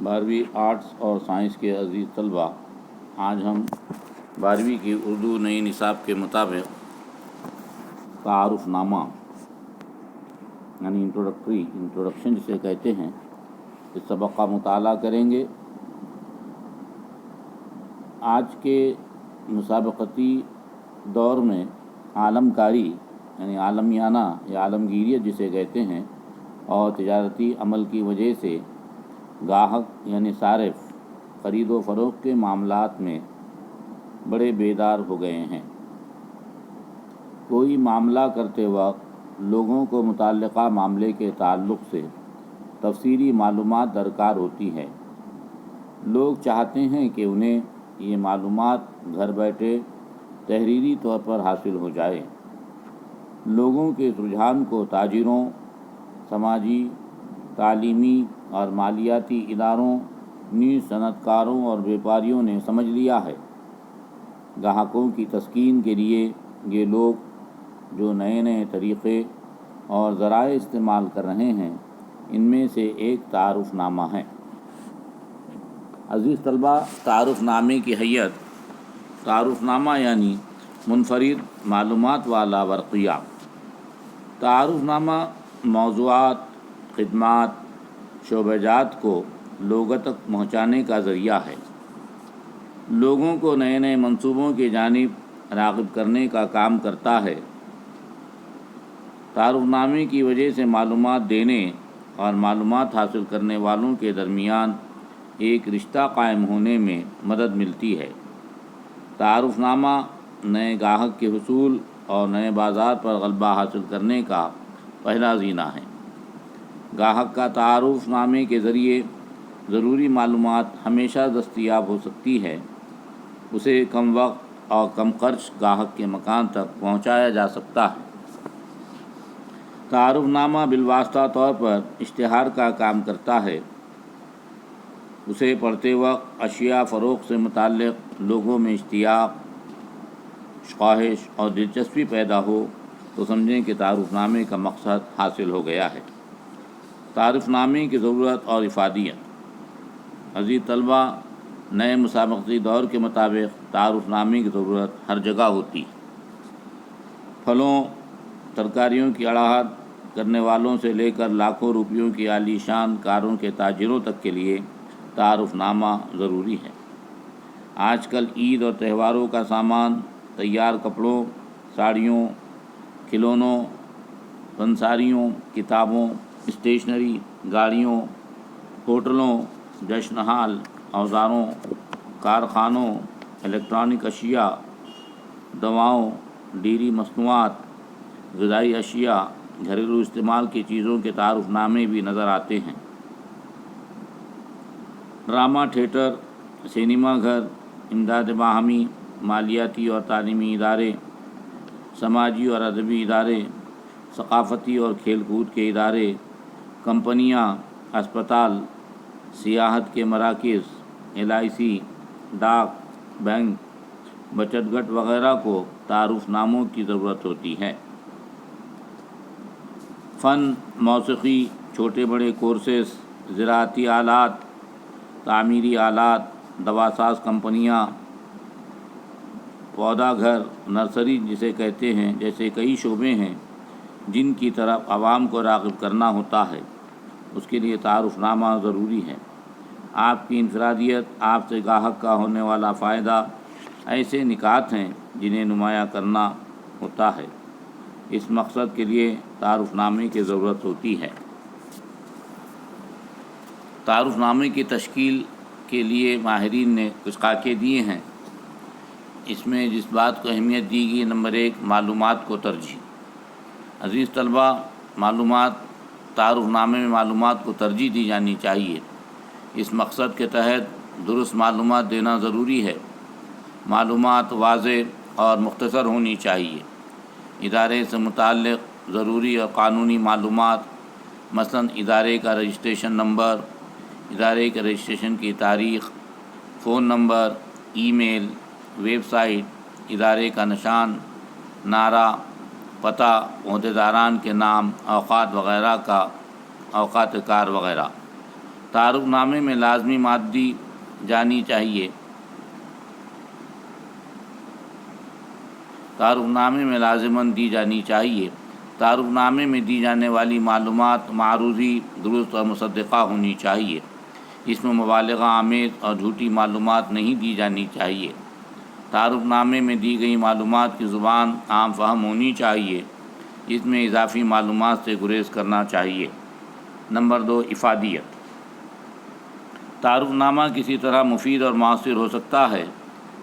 12ویں arts اور science کے عزیز طلباء، آج ہم 12ویں کی اردو نئی نصاب کے مطابق تعارف نامہ یعنی انٹروڈکشن جسے کہتے ہیں، اس سبق کا مطالعہ کریں گے۔ آج کے مسابقتی دور میں عالم کاری یعنی عالمیانہ یا عالمگیریت جسے کہتے ہیں اور تجارتی عمل کی وجہ سے گاہک یعنی صارف خرید و فروخت کے معاملات میں بڑے بیدار ہو گئے ہیں۔ کوئی معاملہ کرتے وقت لوگوں کو متعلقہ معاملے کے تعلق سے تفصیلی معلومات درکار ہوتی ہے۔ لوگ چاہتے ہیں کہ انہیں یہ معلومات گھر بیٹھے تحریری طور پر حاصل ہو جائے۔ لوگوں کے اس رجحان کو تاجروں، سماجی، تعلیمی اور مالیاتی اداروں، نیز صنعت کاروں اور بیپاریوں نے سمجھ لیا ہے۔ گاہکوں کی تسکین کے لیے یہ لوگ جو نئے نئے طریقے اور ذرائع استعمال کر رہے ہیں، ان میں سے ایک تعارف نامہ ہے۔ عزیز طلباء، تعارف نامے کی حیت تعارف نامہ یعنی منفرد معلومات والا ورقیہ۔ تعارف نامہ موضوعات، خدمات، شعبہ جات کو لوگوں تک پہنچانے کا ذریعہ ہے۔ لوگوں کو نئے نئے منصوبوں کی جانب راغب کرنے کا کام کرتا ہے۔ تعارف نامے کی وجہ سے معلومات دینے اور معلومات حاصل کرنے والوں کے درمیان ایک رشتہ قائم ہونے میں مدد ملتی ہے۔ تعارف نامہ نئے گاہک کے حصول اور نئے بازار پر غلبہ حاصل کرنے کا پہلا زینہ ہے۔ گاہک کا تعارف نامے کے ذریعے ضروری معلومات ہمیشہ دستیاب ہو سکتی ہے۔ اسے کم وقت اور کم خرچ گاہک کے مکان تک پہنچایا جا سکتا ہے۔ تعارف نامہ بالواسطہ طور پر اشتہار کا کام کرتا ہے۔ اسے پڑھتے وقت اشیاء فروخت سے متعلق لوگوں میں اشتیاق، خواہش اور دلچسپی پیدا ہو تو سمجھیں کہ تعارف نامے کا مقصد حاصل ہو گیا ہے۔ تعارف نامے کی ضرورت اور افادیت۔ عزیز طلباء، نئے مسابقتی دور کے مطابق تعارف نامے کی ضرورت ہر جگہ ہوتی ہے۔ پھلوں، ترکاریوں کی اڑاہٹ کرنے والوں سے لے کر لاکھوں روپیوں کی عالی شان کاروں کے تاجروں تک کے لیے تعارف نامہ ضروری ہے۔ آج کل عید اور تہواروں کا سامان، تیار کپڑوں، ساڑیوں، کھلونوں، پنساریوں، کتابوں، اسٹیشنری، گاڑیوں، ہوٹلوں، جشن ہال، اوزاروں، کارخانوں، الیکٹرانک اشیاء، دواؤں، ڈیری مصنوعات، غذائی اشیاء، گھریلو استعمال کی چیزوں کے تعارف نامے بھی نظر آتے ہیں۔ ڈرامہ تھیٹر، سینما گھر، امداد باہمی، مالیاتی اور تعلیمی ادارے، سماجی اور ادبی ادارے، ثقافتی اور کھیل کود کے ادارے، کمپنیاں، اسپتال، سیاحت کے مراکز، LIC، ڈاک، بینک، بچت گھر وغیرہ کو تعارف ناموں کی ضرورت ہوتی ہے۔ فن، موسیقی، چھوٹے بڑے کورسز، زراعتی آلات، تعمیری آلات، دواساز کمپنیاں، پودا گھر، نرسری جسے کہتے ہیں، جیسے کئی شعبے ہیں جن کی طرف عوام کو راغب کرنا ہوتا ہے۔ اس کے لیے تعارف نامہ ضروری ہے۔ آپ کی انفرادیت، آپ سے گاہک کا ہونے والا فائدہ، ایسے نکات ہیں جنہیں نمایاں کرنا ہوتا ہے۔ اس مقصد کے لیے تعارف نامے کی ضرورت ہوتی ہے۔ تعارف نامے کی تشکیل کے لیے ماہرین نے کچھ خاکے دیے ہیں۔ اس میں جس بات کو اہمیت دی گئی، نمبر 1، معلومات کو ترجیح۔ عزیز طلباء، تعارف نامے میں معلومات کو ترجیح دی جانی چاہیے۔ اس مقصد کے تحت درست معلومات دینا ضروری ہے۔ معلومات واضح اور مختصر ہونی چاہیے۔ ادارے سے متعلق ضروری اور قانونی معلومات، مثلاً ادارے کا رجسٹریشن نمبر، ادارے کے رجسٹریشن کی تاریخ، فون نمبر، ای میل، ویب سائٹ، ادارے کا نشان، نعرہ، پتہ، عہدیداران کے نام، اوقات کار وغیرہ۔ تعارف نامے میں لازمی مادی جانی چاہیے تعارف نامے میں لازماً دی جانی چاہیے تعارف نامے میں دی جانے والی معلومات معروضی درست اور مصدقہ ہونی چاہیے اس میں مبالغہ آمیز اور جھوٹی معلومات نہیں دی جانی چاہیے تعارف نامے میں دی گئی معلومات کی زبان عام فہم ہونی چاہیے اس میں اضافی معلومات سے گریز کرنا چاہیے۔ نمبر 2، افادیت۔ تعارف نامہ کسی طرح مفید اور مؤثر ہو سکتا ہے،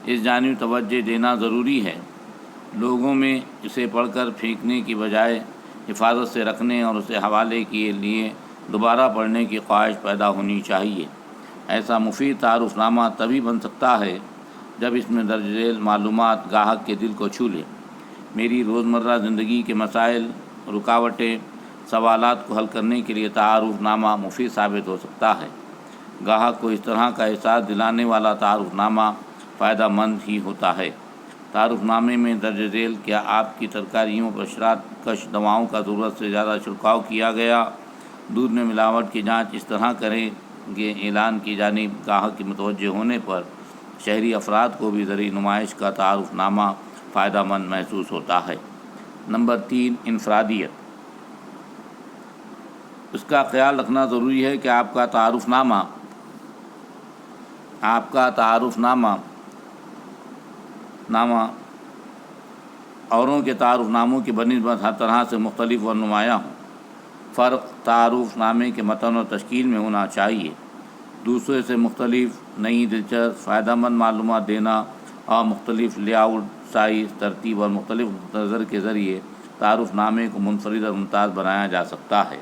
اس جانب توجہ دینا ضروری ہے۔ لوگوں میں اسے پڑھ کر پھینکنے کی بجائے حفاظت سے رکھنے اور اسے حوالے کے لیے دوبارہ پڑھنے کی خواہش پیدا ہونی چاہیے۔ ایسا مفید تعارف نامہ تبھی بن سکتا ہے جب اس میں درج ذیل معلومات گاہک کے دل کو چھو لے۔ میری روزمرہ زندگی کے مسائل، رکاوٹیں، سوالات کو حل کرنے کے لیے تعارف نامہ مفید ثابت ہو سکتا ہے۔ گاہک کو اس طرح کا احساس دلانے والا تعارف نامہ فائدہ مند ہی ہوتا ہے۔ تعارف نامے میں درج ذیل کیا آپ کی ترکاریوں پر اشتراک کش دواؤں کا ضرورت سے زیادہ چھڑکاؤ کیا گیا؟ دودھ میں ملاوٹ کی جانچ اس طرح کریں کہ اعلان کی جانب گاہک کی متوجہ ہونے پر شہری افراد کو بھی ذریعہ نمائش کا تعارف نامہ فائدہ مند محسوس ہوتا ہے۔ نمبر 3، انفرادیت۔ اس کا خیال رکھنا ضروری ہے کہ آپ کا تعارف نامہ اوروں کے تعارف ناموں کی بنسبت ہر طرح سے مختلف اور نمایاں ہوں۔ فرق تعارف نامے کے متن اور تشکیل میں ہونا چاہیے۔ دوسرے سے مختلف، نئی، دلچسپ، فائدہ مند معلومات دینا اور مختلف لے آؤٹ، سائز، ترتیب اور مختلف نقطہ نظر کے ذریعے تعارف نامے کو منفرد اور ممتاز بنایا جا سکتا ہے۔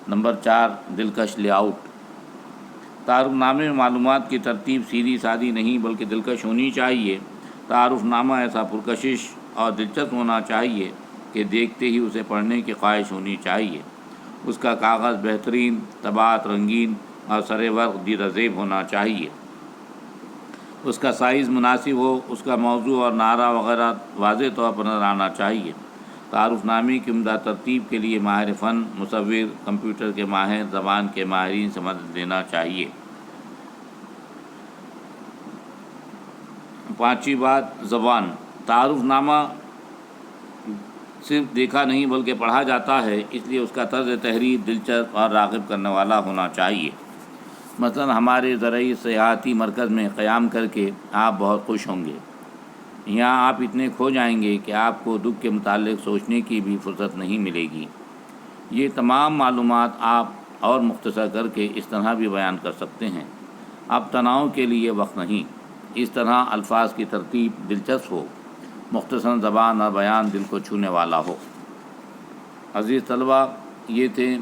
نمبر 4، دلکش لے آؤٹ۔ تعارف نامے میں معلومات کی ترتیب سیدھی سادی نہیں بلکہ دلکش ہونی چاہیے۔ تعارف نامہ ایسا پرکشش اور دلچسپ ہونا چاہیے کہ دیکھتے ہی اسے پڑھنے کی خواہش ہونی چاہیے۔ اس کا کاغذ بہترین، طباعت رنگین اور سر ورق دیرہ زیب ہونا چاہیے۔ اس کا سائز مناسب ہو، اس کا موضوع اور نعرہ وغیرہ واضح طور پر نظر آنا چاہیے۔ تعارف نامے کی عمدہ ترتیب کے لیے ماہر فن، مصور، کمپیوٹر کے ماہر، زبان کے ماہرین سے مدد لینا چاہیے۔ 5ویں بات، زبان۔ تعارف نامہ صرف دیکھا نہیں بلکہ پڑھا جاتا ہے، اس لیے اس کا طرز تحریر دلچسپ اور راغب کرنے والا ہونا چاہیے۔ مثلا ہمارے زرعی سیاحتی مرکز میں قیام کر کے آپ بہت خوش ہوں گے۔ یہاں آپ اتنے کھو جائیں گے کہ آپ کو دکھ کے متعلق سوچنے کی بھی فرصت نہیں ملے گی۔ یہ تمام معلومات آپ اور مختصر کر کے اس طرح بھی بیان کر سکتے ہیں۔ اب تناؤ کے لیے وقت نہیں، اس طرح الفاظ کی ترتیب دلچسپ ہو، مختصر زبان اور بیان دل کو چھونے والا ہو۔ عزیز طلبہ، یہ تھے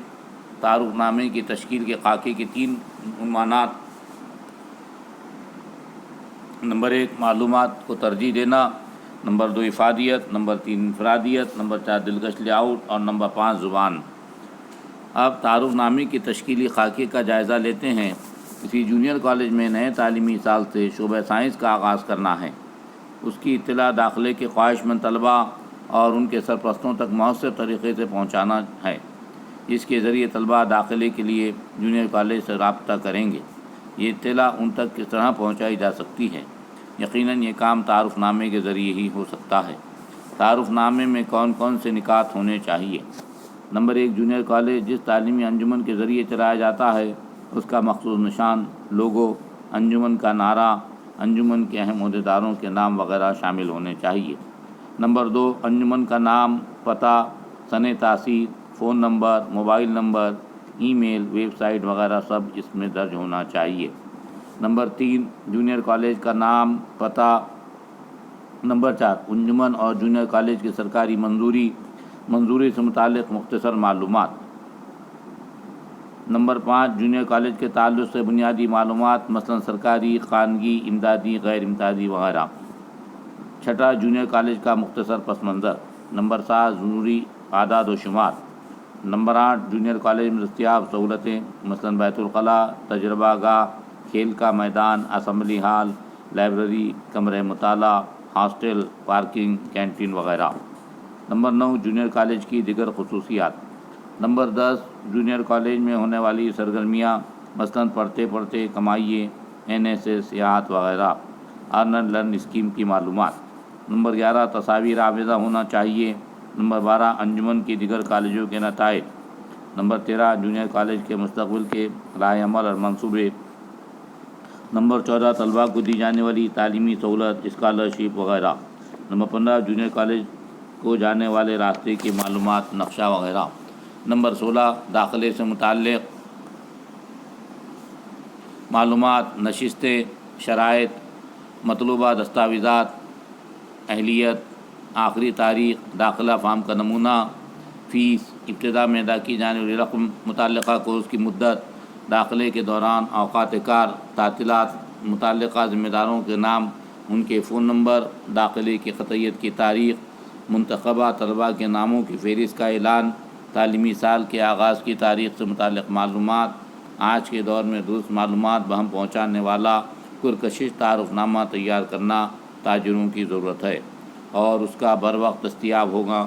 تعارف نامے کی تشکیل کے خاکے کی 3 عنوانات۔ نمبر 1، معلومات کو ترجیح دینا۔ نمبر 2، افادیت۔ نمبر 3، انفرادیت۔ نمبر 4، دلکش لے آؤٹ۔ اور نمبر 5، زبان۔ اب تعارف نامے کی تشکیلی خاکے کا جائزہ لیتے ہیں۔ کسی جونیئر کالج میں نئے تعلیمی سال سے شعبہ سائنس کا آغاز کرنا ہے۔ اس کی اطلاع داخلے کے خواہش مند طلباء اور ان کے سرپرستوں تک مؤثر طریقے سے پہنچانا ہے۔ اس کے ذریعے طلباء داخلے کے لیے جونیئر کالج سے رابطہ کریں گے۔ یہ اطلاع ان تک کس طرح پہنچائی جا سکتی ہے؟ یقیناً یہ کام تعارف نامے کے ذریعے ہی ہو سکتا ہے۔ تعارف نامے میں کون کون سے نکات ہونے چاہیے؟ نمبر 1، جونیئر کالج جس تعلیمی انجمن کے ذریعے چلایا جاتا ہے اس کا مخصوص نشان، لوگو، انجمن کا نعرہ، انجمن کے اہم عہدیداروں کے نام وغیرہ شامل ہونے چاہیے۔ نمبر 2، انجمن کا نام، پتہ، سنِ تاسیس، فون نمبر، موبائل نمبر، ای میل، ویب سائٹ وغیرہ سب اس میں درج ہونا چاہیے۔ نمبر 3، جونیئر کالج کا نام، پتہ۔ نمبر 4، انجمن اور جونیئر کالج کی سرکاری منظوری سے متعلق مختصر معلومات۔ نمبر 5، جونیئر کالج کے تعلق سے بنیادی معلومات، مثلا سرکاری، خانگی، امدادی، غیر امدادی وغیرہ۔ 6، جونیئر کالج کا مختصر پس منظر۔ نمبر 7، ضروری اعداد و شمار۔ نمبر 8، جونیئر کالج میں دستیاب سہولتیں، مثلا بیت الخلاء، تجربہ گاہ، کھیل کا میدان، اسمبلی ہال، لائبریری، کمرہ مطالعہ، ہاسٹل، پارکنگ، کینٹین وغیرہ۔ نمبر 9، جونیئر کالج کی دیگر خصوصیات۔ نمبر 10، جونیئر کالج میں ہونے والی سرگرمیاں، مثلاً پڑھتے پڑھتے کمائیے، NSS، سیاحت وغیرہ، ارن اینڈ لرن اسکیم کی معلومات۔ نمبر 11 تصاویر آویزہ ہونا چاہیے۔ نمبر 12 انجمن کی دیگر کالجوں کے نتائج۔ نمبر 13 جونیئر کالج کے مستقبل کے رائے عمل اور منصوبے۔ نمبر 14 طلباء کو دی جانے والی تعلیمی سہولت، اسکالرشپ وغیرہ۔ نمبر 15 جونیئر کالج کو جانے والے راستے کی معلومات، نقشہ وغیرہ۔ نمبر 16 داخلے سے متعلق معلومات، نشستیں، شرائط، مطلوبہ دستاویزات، اہلیت، آخری تاریخ، داخلہ فارم کا نمونہ، فیس، ابتدا میں ادا کی جانے والی رقم، متعلقہ کورس کی مدت، داخلے کے دوران اوقات کار، تعطیلات، متعلقہ ذمہ داروں کے نام، ان کے فون نمبر، داخلے کی قطعیت کی تاریخ، منتخبہ طلباء کے ناموں کی فہرست کا اعلان، تعلیمی سال کے آغاز کی تاریخ سے متعلق معلومات۔ آج کے دور میں درست معلومات بہم پہنچانے والا پرکشش تعارف نامہ تیار کرنا تاجروں کی ضرورت ہے، اور اس کا بر وقت دستیاب ہوگا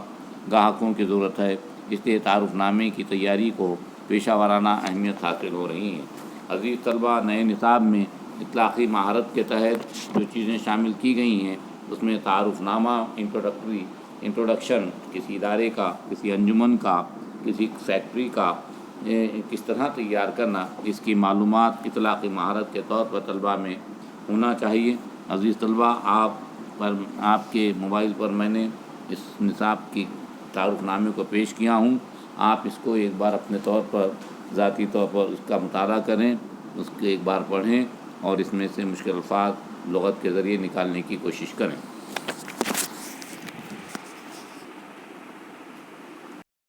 گاہکوں کی ضرورت ہے۔ اس لیے تعارف نامے کی تیاری کو پیشہ ورانہ اہمیت حاصل ہو رہی ہے۔ عزیز طلباء، نئے نصاب میں اطلاقی مہارت کے تحت جو چیزیں شامل کی گئی ہیں اس میں تعارف نامہ، انٹروڈکشن کسی ادارے کا، کسی انجمن کا، کسی فیکٹری کا کس طرح تیار کرنا، اس کی معلومات اطلاقی مہارت کے طور پر طلباء میں ہونا چاہیے۔ عزیز طلباء، آپ کے موبائل پر میں نے اس نصاب کی تعارف نامے کو پیش کیا ہوں۔ آپ اس کو ایک بار اپنے طور پر ذاتی طور پر اس کا مطالعہ کریں، اس کو ایک بار پڑھیں اور اس میں سے مشکل الفاظ لغت کے ذریعے نکالنے کی کوشش کریں۔